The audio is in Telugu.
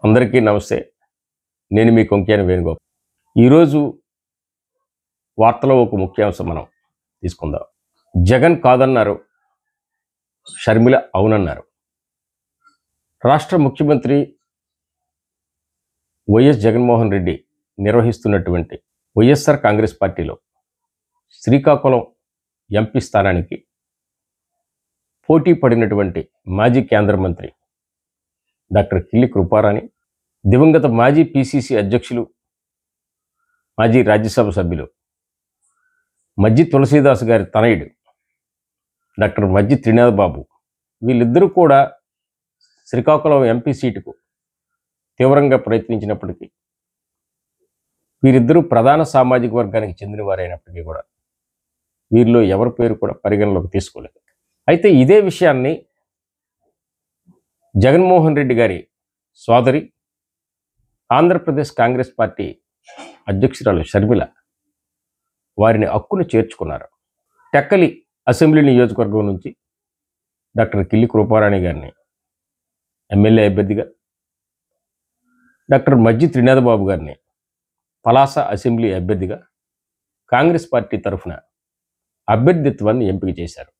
అందరికీ నమస్తే. నేను మీ కొంకేని వేణుగోపాల్. ఈరోజు వార్తలో ఒక ముఖ్యాంశం మనం తీసుకుందాం. జగన్ కాదన్నారు, షర్మిల అవునన్నారు. రాష్ట్ర ముఖ్యమంత్రి వైఎస్ జగన్మోహన్ రెడ్డి నిర్వహిస్తున్నటువంటి వైఎస్ఆర్ కాంగ్రెస్ పార్టీలో శ్రీకాకుళం ఎంపీ స్థానానికి పోటీ పడినటువంటి మాజీ కేంద్ర మంత్రి డాక్టర్ కిల్లి కృపారాణి, దివంగత మాజీ పిసిసి అధ్యక్షులు, మాజీ రాజ్యసభ సభ్యులు మజ్జి తులసీదాస్ గారి తనయుడు డాక్టర్ మజ్జి త్రినాథ్ బాబు, వీళ్ళిద్దరూ కూడా శ్రీకాకుళం ఎంపీ సీటుకు తీవ్రంగా ప్రయత్నించినప్పటికీ వీరిద్దరూ ప్రధాన సామాజిక వర్గానికి చెందిన వారైనప్పటికీ కూడా వీరిలో ఎవరి పేరు కూడా పరిగణలోకి తీసుకోలేదు. అయితే ఇదే విషయాన్ని జగన్మోహన్ రెడ్డి గారి సోదరి, ఆంధ్రప్రదేశ్ కాంగ్రెస్ పార్టీ అధ్యక్షురాలు షర్మిల వారిని హక్కును చేర్చుకున్నారు. టెక్కలి అసెంబ్లీ నియోజకవర్గం నుంచి డాక్టర్ కిల్లి కృపారాణి గారిని ఎమ్మెల్యే అభ్యర్థిగా, డాక్టర్ మజ్జి త్రినాథ్ బాబు గారిని పలాస అసెంబ్లీ అభ్యర్థిగా కాంగ్రెస్ పార్టీ తరఫున అభ్యర్థిత్వాన్ని ఎంపిక చేశారు.